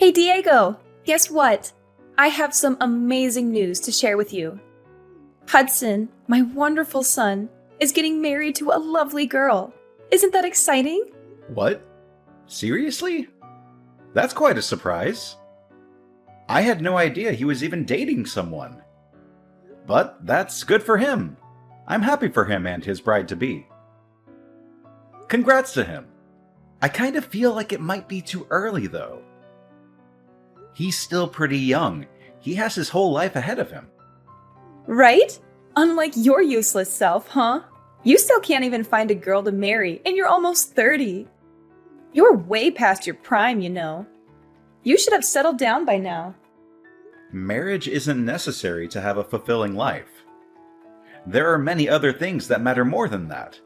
Hey Diego, guess what? I have some amazing news to share with you. Hudson, my wonderful son, is getting married to a lovely girl. Isn't that exciting? What? Seriously? That's quite a surprise. I had no idea he was even dating someone. But that's good for him. I'm happy for him and his bride-to-be. Congrats to him. I kind of feel like it might be too early, though. He's still pretty young. He has his whole life ahead of him. Right? Unlike your useless self, huh? You still can't even find a girl to marry, and you're almost 30. You're way past your prime, you know. You should have settled down by now. Marriage isn't necessary to have a fulfilling life. There are many other things that matter more than that.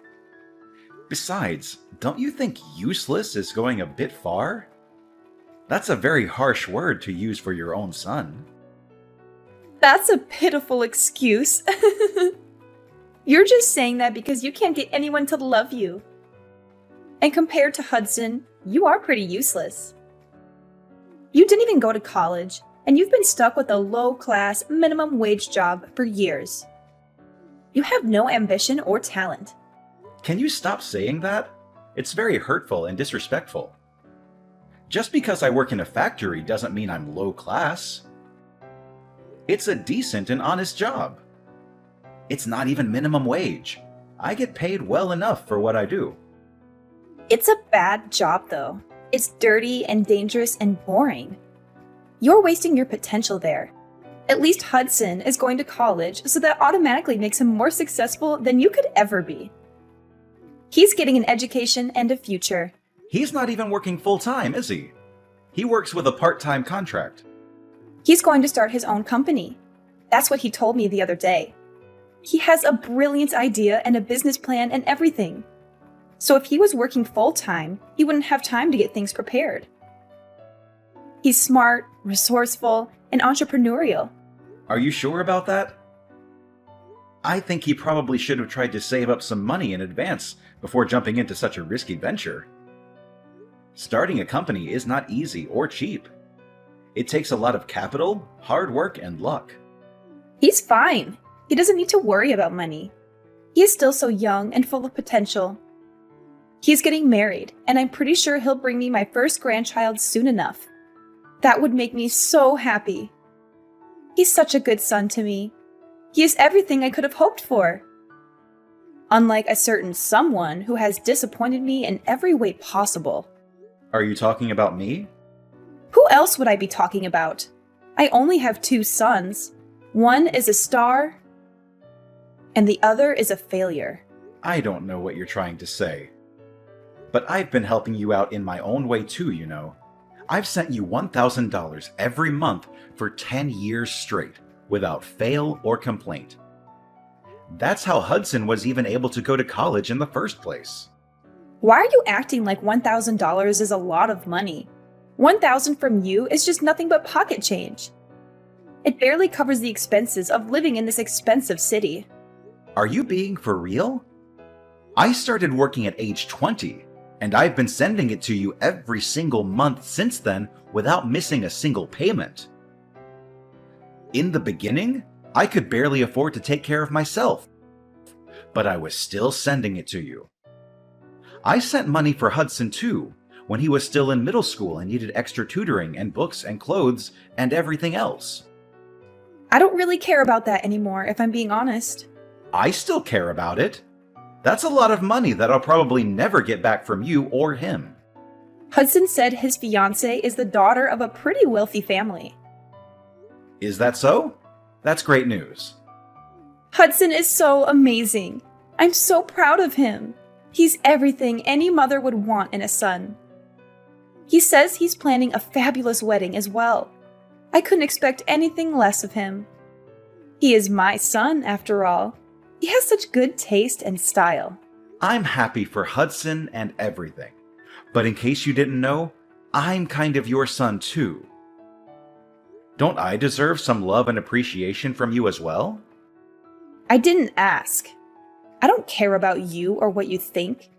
Besides, don't you think useless is going a bit far? That's a very harsh word to use for your own son. That's a pitiful excuse. You're just saying that because you can't get anyone to love you. And compared to Hudson, you are pretty useless. You didn't even go to college, and you've been stuck with a low-class, minimum wage job for years. You have no ambition or talent. Can you stop saying that? It's very hurtful and disrespectful. Just because I work in a factory doesn't mean I'm low class. It's a decent and honest job. It's not even minimum wage. I get paid well enough for what I do. It's a bad job, though. It's dirty and dangerous and boring. You're wasting your potential there. At least Hudson is going to college, so that automatically makes him more successful than you could ever be. He's getting an education and a future. He's not even working full-time, is he? He works with a part-time contract. He's going to start his own company. That's what he told me the other day. He has a brilliant idea and a business plan and everything. So if he was working full-time, he wouldn't have time to get things prepared. He's smart, resourceful, and entrepreneurial. Are you sure about that? I think he probably should have tried to save up some money in advance before jumping into such a risky venture. Starting a company is not easy or cheap. It takes a lot of capital, hard work, and luck. He's fine. He doesn't need to worry about money. He is still so young and full of potential. He's getting married, and I'm pretty sure he'll bring me my first grandchild soon enough. That would make me so happy. He's such a good son to me. He is everything I could have hoped for. Unlike a certain someone who has disappointed me in every way possible. Are you talking about me? Who else would I be talking about? I only have 2 sons. One is a star, and the other is a failure. I don't know what you're trying to say. But I've been helping you out in my own way too, you know. I've sent you $1,000 every month for 10 years straight, without fail or complaint. That's how Hudson was even able to go to college in the first place. Why are you acting like $1,000 is a lot of money? $1,000 from you is just nothing but pocket change. It barely covers the expenses of living in this expensive city. Are you being for real? I started working at age 20, and I've been sending it to you every single month since then without missing a single payment. In the beginning, I could barely afford to take care of myself, but I was still sending it to you. I sent money for Hudson too, when he was still in middle school and needed extra tutoring and books and clothes and everything else. I don't really care about that anymore, if I'm being honest. I still care about it. That's a lot of money that I'll probably never get back from you or him. Hudson said his fiancée is the daughter of a pretty wealthy family. Is that so? That's great news. Hudson is so amazing. I'm so proud of him. He's everything any mother would want in a son. He says he's planning a fabulous wedding as well. I couldn't expect anything less of him. He is my son, after all. He has such good taste and style. I'm happy for Hudson and everything. But in case you didn't know, I'm kind of your son too. Don't I deserve some love and appreciation from you as well? I didn't ask. I don't care about you or what you think.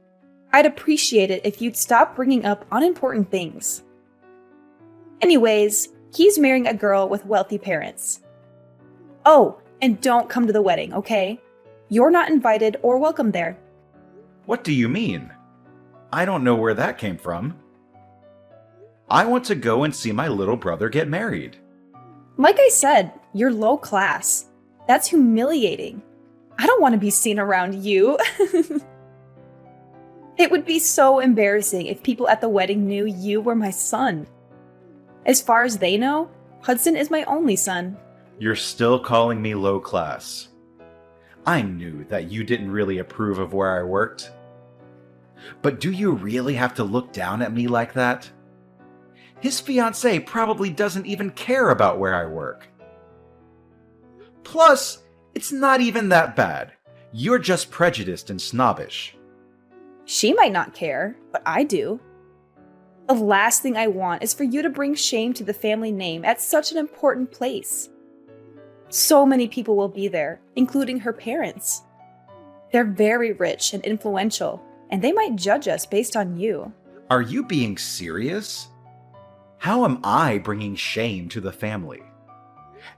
I'd appreciate it if you'd stop bringing up unimportant things. Anyways, he's marrying a girl with wealthy parents. Oh, and don't come to the wedding, okay? You're not invited or welcome there. What do you mean? I don't know where that came from. I want to go and see my little brother get married. Like I said, you're low class. That's humiliating. I don't want to be seen around you. It would be so embarrassing if people at the wedding knew you were my son. As far as they know, Hudson is my only son. You're still calling me low class. I knew that you didn't really approve of where I worked. But do you really have to look down at me like that? His fiancée probably doesn't even care about where I work. Plus, it's not even that bad. You're just prejudiced and snobbish. She might not care, but I do. The last thing I want is for you to bring shame to the family name at such an important place. So many people will be there, including her parents. They're very rich and influential, and they might judge us based on you. Are you being serious? How am I bringing shame to the family?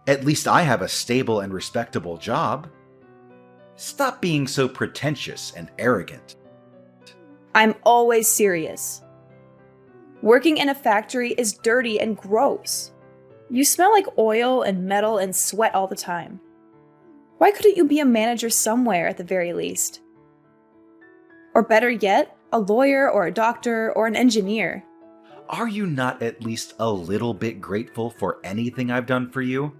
At least I have a stable and respectable job. Stop being so pretentious and arrogant. I'm always serious. Working in a factory is dirty and gross. You smell like oil and metal and sweat all the time. Why couldn't you be a manager somewhere at the very least? Or better yet, a lawyer or a doctor or an engineer. Are you not at least a little bit grateful for anything I've done for you?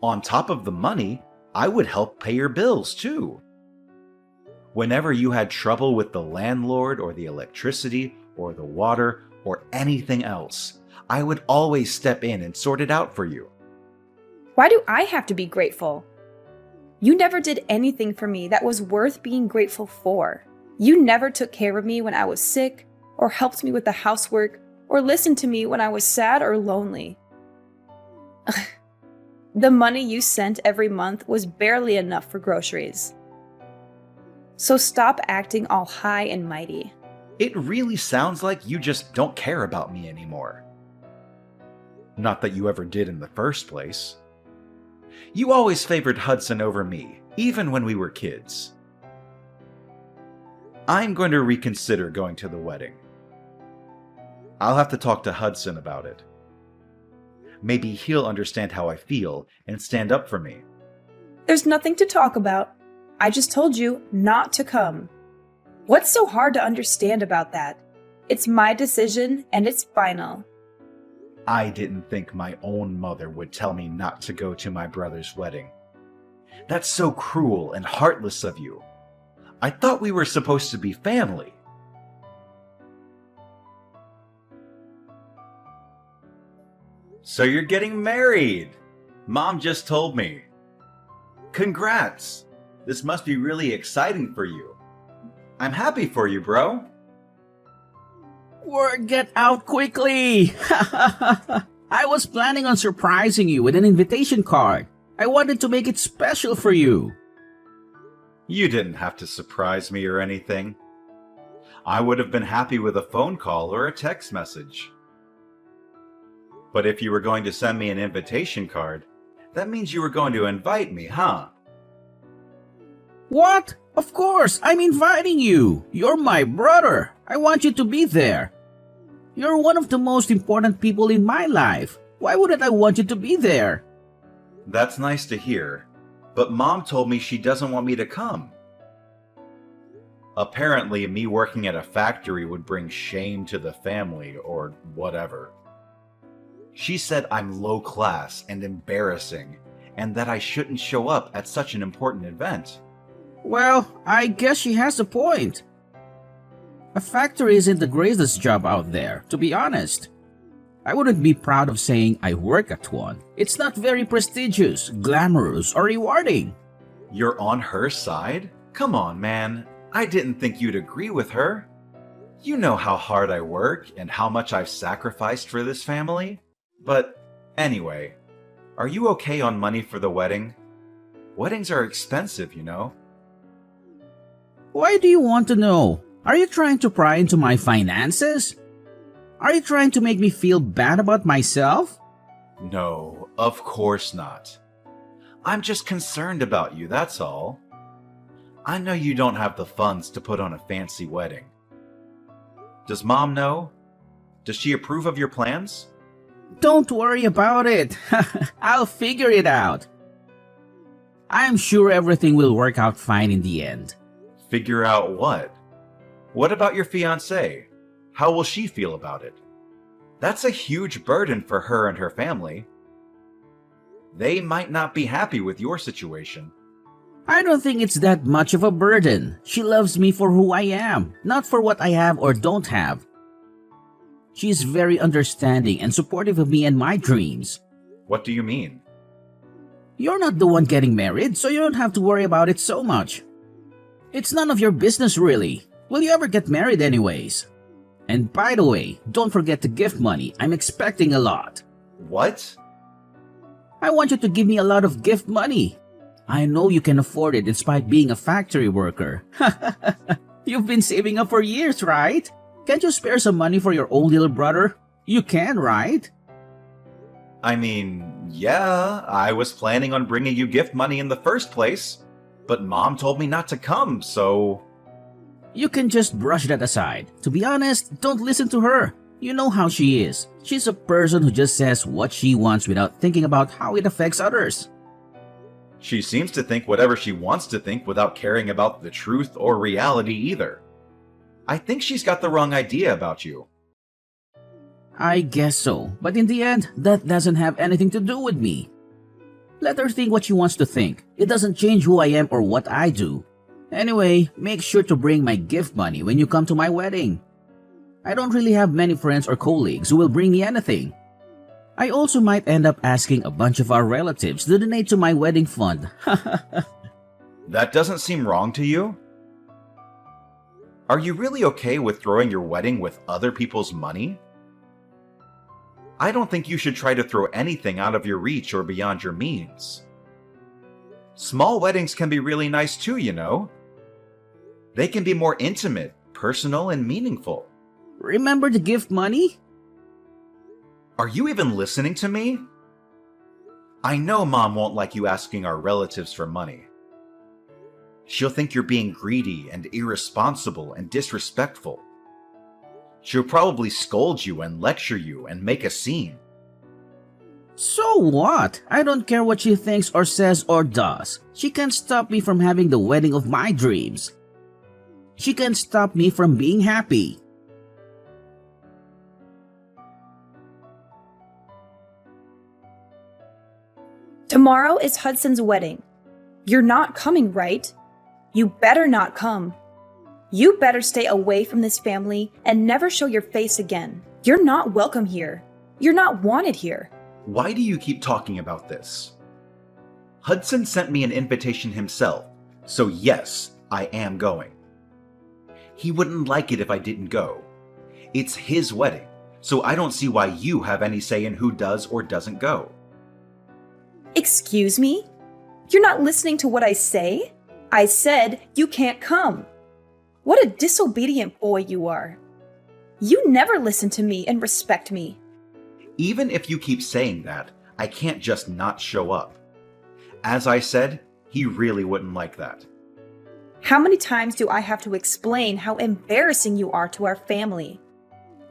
On top of the money, I would help pay your bills too. Whenever you had trouble with the landlord or the electricity or the water or anything else, I would always step in and sort it out for you. Why do I have to be grateful? You never did anything for me that was worth being grateful for. You never took care of me when I was sick, or helped me with the housework, or listened to me when I was sad or lonely. The money you sent every month was barely enough for groceries. So stop acting all high and mighty. It really sounds like you just don't care about me anymore. Not that you ever did in the first place. You always favored Hudson over me, even when we were kids. I'm going to reconsider going to the wedding. I'll have to talk to Hudson about it. Maybe he'll understand how I feel and stand up for me. There's nothing to talk about. I just told you not to come. What's so hard to understand about that? It's my decision and it's final. I didn't think my own mother would tell me not to go to my brother's wedding. That's so cruel and heartless of you. I thought we were supposed to be family. So you're getting married! Mom just told me. Congrats! This must be really exciting for you. I'm happy for you, bro. Word get out quickly! I was planning on surprising you with an invitation card. I wanted to make it special for you. You didn't have to surprise me or anything. I would have been happy with a phone call or a text message. But if you were going to send me an invitation card, that means you were going to invite me, huh? What? Of course, I'm inviting you. You're my brother. I want you to be there. You're one of the most important people in my life. Why wouldn't I want you to be there? That's nice to hear, but Mom told me she doesn't want me to come. Apparently, me working at a factory would bring shame to the family or whatever. She said I'm low class and embarrassing, and that I shouldn't show up at such an important event. Well, I guess she has a point. A factory isn't the greatest job out there, to be honest. I wouldn't be proud of saying I work at one. It's not very prestigious, glamorous, or rewarding. You're on her side? Come on, man. I didn't think you'd agree with her. You know how hard I work and how much I've sacrificed for this family. But anyway, are you okay on money for the wedding? Weddings are expensive, you know. Why do you want to know? Are you trying to pry into my finances? Are you trying to make me feel bad about myself? No, of course not. I'm just concerned about you, that's all. I know you don't have the funds to put on a fancy wedding. Does Mom know? Does she approve of your plans? Don't worry about it. I'll figure it out. I'm sure everything will work out fine in the end. Figure out what? What about your fiancé? How will she feel about it? That's a huge burden for her and her family. They might not be happy with your situation. I don't think it's that much of a burden. She loves me for who I am, not for what I have or don't have. She's very understanding and supportive of me and my dreams. What do you mean? You're not the one getting married, so you don't have to worry about it so much. It's none of your business, really. Will you ever get married anyways? And by the way, don't forget the gift money. I'm expecting a lot. What? I want you to give me a lot of gift money. I know you can afford it despite being a factory worker. You've been saving up for years, right? Can't you spare some money for your own little brother? You can, right? I mean, yeah, I was planning on bringing you gift money in the first place, but Mom told me not to come, so... You can just brush that aside. To be honest, don't listen to her. You know how she is. She's a person who just says what she wants without thinking about how it affects others. She seems to think whatever she wants to think without caring about the truth or reality either. I think she's got the wrong idea about you. I guess so, but in the end, that doesn't have anything to do with me. Let her think what she wants to think. It doesn't change who I am or what I do. Anyway, make sure to bring my gift money when you come to my wedding. I don't really have many friends or colleagues who will bring me anything. I also might end up asking a bunch of our relatives to donate to my wedding fund. That doesn't seem wrong to you? Are you really okay with throwing your wedding with other people's money? I don't think you should try to throw anything out of your reach or beyond your means. Small weddings can be really nice too, you know. They can be more intimate, personal, and meaningful. Remember the gift money? Are you even listening to me? I know Mom won't like you asking our relatives for money. She'll think you're being greedy and irresponsible and disrespectful. She'll probably scold you and lecture you and make a scene. So what? I don't care what she thinks or says or does. She can't stop me from having the wedding of my dreams. She can't stop me from being happy. Tomorrow is Hudson's wedding. You're not coming, right? You better not come. You better stay away from this family and never show your face again. You're not welcome here. You're not wanted here. Why do you keep talking about this? Hudson sent me an invitation himself, so yes, I am going. He wouldn't like it if I didn't go. It's his wedding, so I don't see why you have any say in who does or doesn't go. Excuse me? You're not listening to what I say? I said you can't come. What a disobedient boy you are. You never listen to me and respect me. Even if you keep saying that, I can't just not show up. As I said, he really wouldn't like that. How many times do I have to explain how embarrassing you are to our family?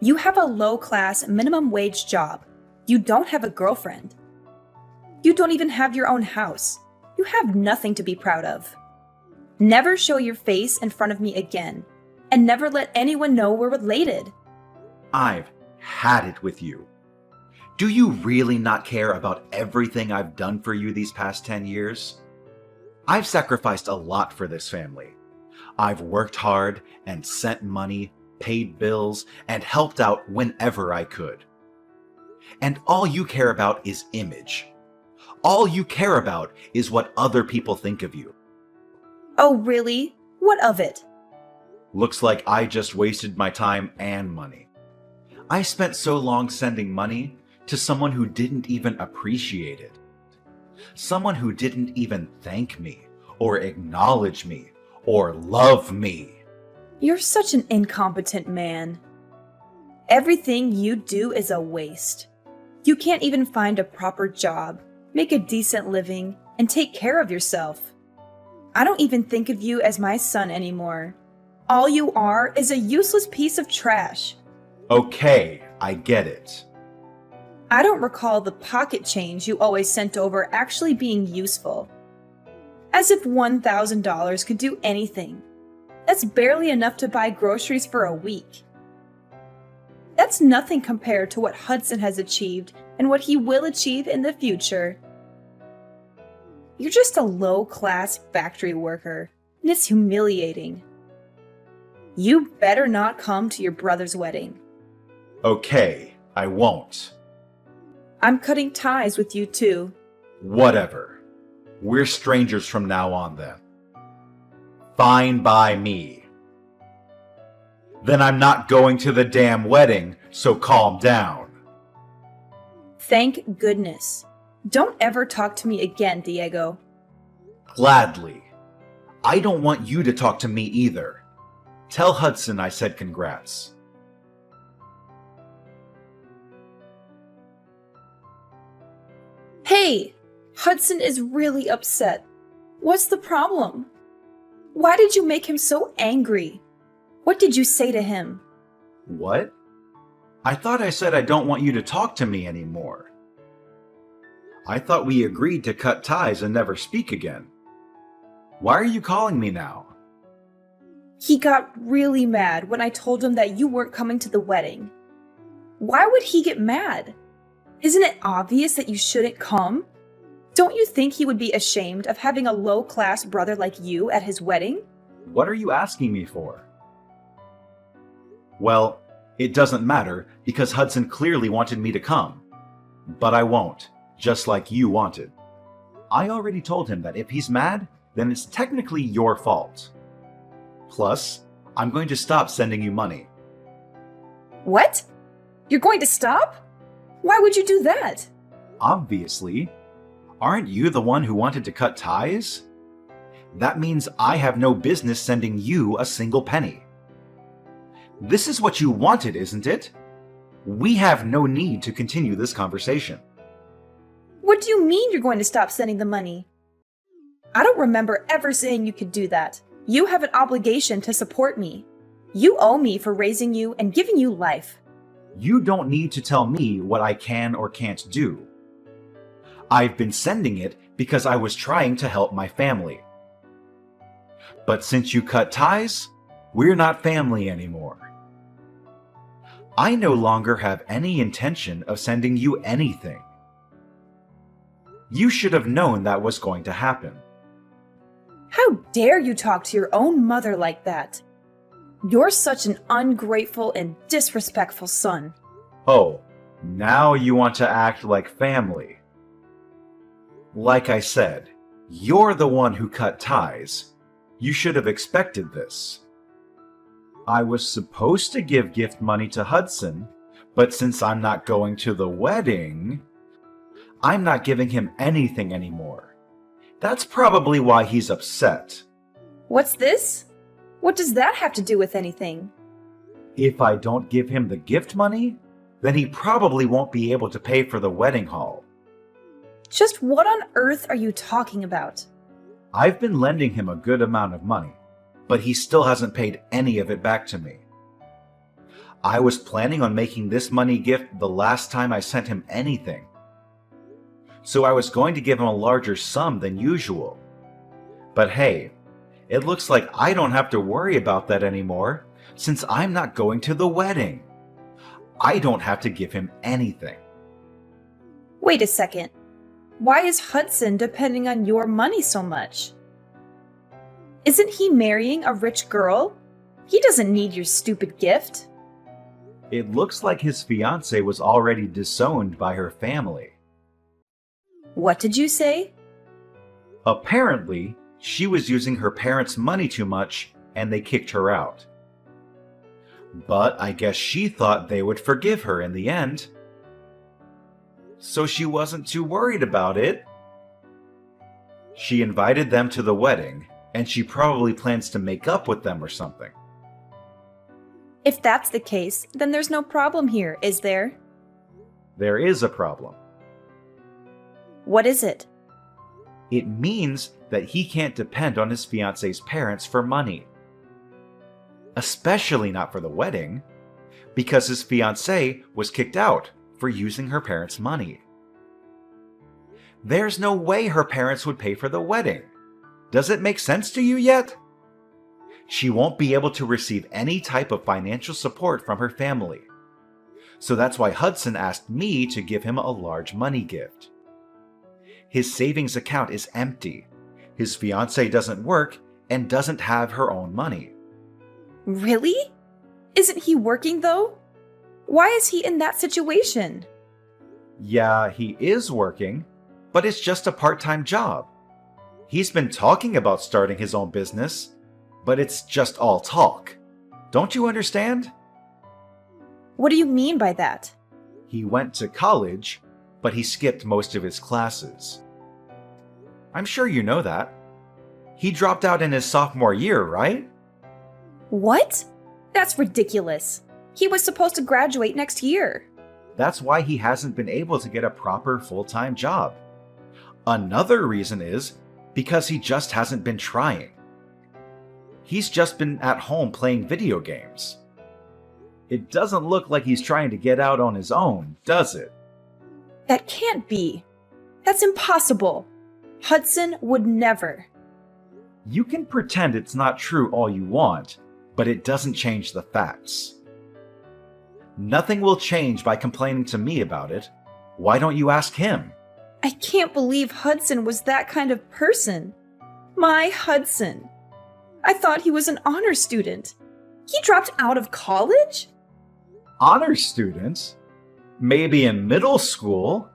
You have a low-class, minimum-wage job. You don't have a girlfriend. You don't even have your own house. You have nothing to be proud of. Never show your face in front of me again, and never let anyone know we're related. I've had it with you. Do you really not care about everything I've done for you these past 10 years? I've sacrificed a lot for this family. I've worked hard and sent money, paid bills, and helped out whenever I could. And all you care about is image. All you care about is what other people think of you. Oh, really? What of it? Looks like I just wasted my time and money. I spent so long sending money to someone who didn't even appreciate it. Someone who didn't even thank me, or acknowledge me, or love me. You're such an incompetent man. Everything you do is a waste. You can't even find a proper job, make a decent living, and take care of yourself. I don't even think of you as my son anymore. All you are is a useless piece of trash. Okay, I get it. I don't recall the pocket change you always sent over actually being useful. As if $1,000 could do anything. That's barely enough to buy groceries for a week. That's nothing compared to what Hudson has achieved and what he will achieve in the future. You're just a low-class factory worker, and it's humiliating. You better not come to your brother's wedding. Okay, I won't. I'm cutting ties with you too. Whatever. We're strangers from now on then. Fine by me. Then I'm not going to the damn wedding, so calm down. Thank goodness. Don't ever talk to me again, Diego. Gladly. I don't want you to talk to me either. Tell Hudson I said congrats. Hey! Hudson is really upset. What's the problem? Why did you make him so angry? What did you say to him? What? I thought I said I don't want you to talk to me anymore. I thought we agreed to cut ties and never speak again. Why are you calling me now? He got really mad when I told him that you weren't coming to the wedding. Why would he get mad? Isn't it obvious that you shouldn't come? Don't you think he would be ashamed of having a low-class brother like you at his wedding? What are you asking me for? Well, it doesn't matter because Hudson clearly wanted me to come. But I won't, just like you wanted. I already told him that if he's mad, then it's technically your fault. Plus, I'm going to stop sending you money. What? You're going to stop? Why would you do that? Obviously. Aren't you the one who wanted to cut ties? That means I have no business sending you a single penny. This is what you wanted, isn't it? We have no need to continue this conversation. What do you mean you're going to stop sending the money? I don't remember ever saying you could do that. You have an obligation to support me. You owe me for raising you and giving you life. You don't need to tell me what I can or can't do. I've been sending it because I was trying to help my family. But since you cut ties, we're not family anymore. I no longer have any intention of sending you anything. You should have known that was going to happen. How dare you talk to your own mother like that? You're such an ungrateful and disrespectful son. Oh, now you want to act like family. Like I said, you're the one who cut ties. You should have expected this. I was supposed to give gift money to Hudson, but since I'm not going to the wedding, I'm not giving him anything anymore. That's probably why he's upset. What's this? What does that have to do with anything? If I don't give him the gift money, then he probably won't be able to pay for the wedding hall. Just what on earth are you talking about? I've been lending him a good amount of money, but he still hasn't paid any of it back to me. I was planning on making this money gift the last time I sent him anything. So I was going to give him a larger sum than usual. But hey, it looks like I don't have to worry about that anymore since I'm not going to the wedding. I don't have to give him anything. Wait a second. Why is Hudson depending on your money so much? Isn't he marrying a rich girl? He doesn't need your stupid gift. It looks like his fiancée was already disowned by her family. What did you say? Apparently, she was using her parents' money too much and they kicked her out. But I guess she thought they would forgive her in the end. So she wasn't too worried about it. She invited them to the wedding, and she probably plans to make up with them or something. If that's the case, then there's no problem here, is there? There is a problem. What is it? It means that he can't depend on his fiance's parents for money. Especially not for the wedding, because his fiancée was kicked out for using her parents' money. There's no way her parents would pay for the wedding. Does it make sense to you yet? She won't be able to receive any type of financial support from her family. So that's why Hudson asked me to give him a large money gift. His savings account is empty. His fiancée doesn't work and doesn't have her own money. Really? Isn't he working though? Why is he in that situation? Yeah, he is working, but it's just a part-time job. He's been talking about starting his own business, but it's just all talk. Don't you understand? What do you mean by that? He went to college, but he skipped most of his classes. I'm sure you know that. He dropped out in his sophomore year, right? What? That's ridiculous. He was supposed to graduate next year. That's why he hasn't been able to get a proper full-time job. Another reason is because he just hasn't been trying. He's just been at home playing video games. It doesn't look like he's trying to get out on his own, does it? That can't be. That's impossible. Hudson would never. You can pretend it's not true all you want, but it doesn't change the facts. Nothing will change by complaining to me about it. Why don't you ask him? I can't believe Hudson was that kind of person. My Hudson. I thought he was an honor student. He dropped out of college? Honor student? Maybe in middle school?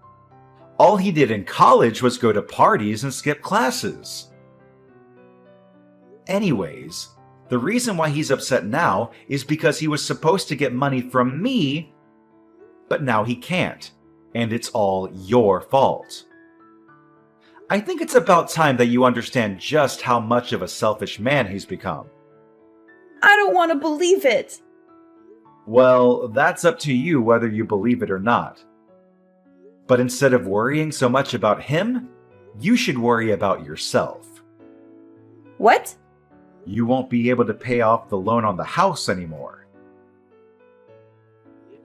All he did in college was go to parties and skip classes. Anyways, the reason why he's upset now is because he was supposed to get money from me, but now he can't, and it's all your fault. I think it's about time that you understand just how much of a selfish man he's become. I don't want to believe it. Well, that's up to you whether you believe it or not. But instead of worrying so much about him, you should worry about yourself. What? You won't be able to pay off the loan on the house anymore.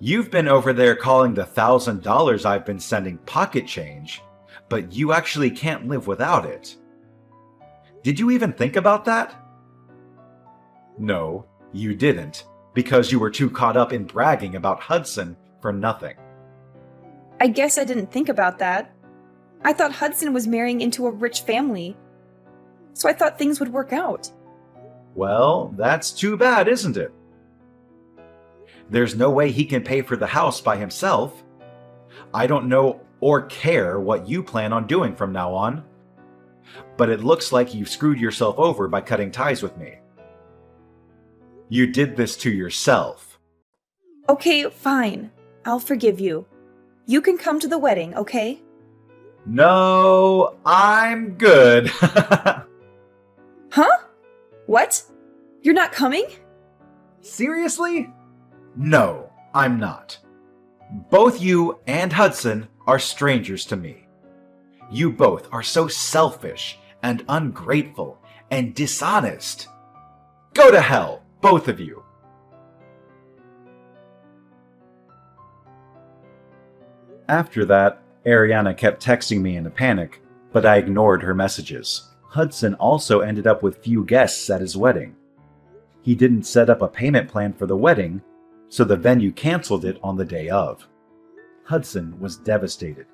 You've been over there calling the $1,000 I've been sending pocket change, but you actually can't live without it. Did you even think about that? No, you didn't, because you were too caught up in bragging about Hudson for nothing. I guess I didn't think about that. I thought Hudson was marrying into a rich family, so I thought things would work out. Well, that's too bad, isn't it? There's no way he can pay for the house by himself. I don't know or care what you plan on doing from now on, but it looks like you've screwed yourself over by cutting ties with me. You did this to yourself. Okay, fine. I'll forgive you. You can come to the wedding, okay? No, I'm good. Huh? What? You're not coming? Seriously? No, I'm not. Both you and Hudson are strangers to me. You both are so selfish and ungrateful and dishonest. Go to hell, both of you. After that, Ariana kept texting me in a panic, but I ignored her messages. Hudson also ended up with few guests at his wedding. He didn't set up a payment plan for the wedding, so the venue canceled it on the day of. Hudson was devastated.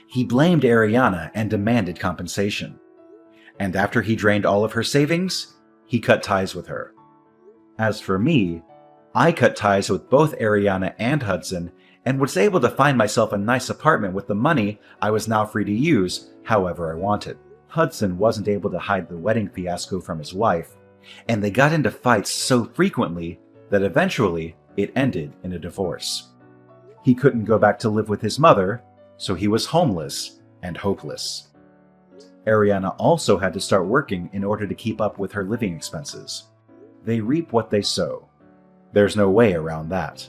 He blamed Ariana and demanded compensation. And after he drained all of her savings, he cut ties with her. As for me, I cut ties with both Ariana and Hudson and was able to find myself a nice apartment with the money I was now free to use however I wanted. Hudson wasn't able to hide the wedding fiasco from his wife, and they got into fights so frequently that eventually it ended in a divorce. He couldn't go back to live with his mother, so he was homeless and hopeless. Ariana also had to start working in order to keep up with her living expenses. They reap what they sow. There's no way around that.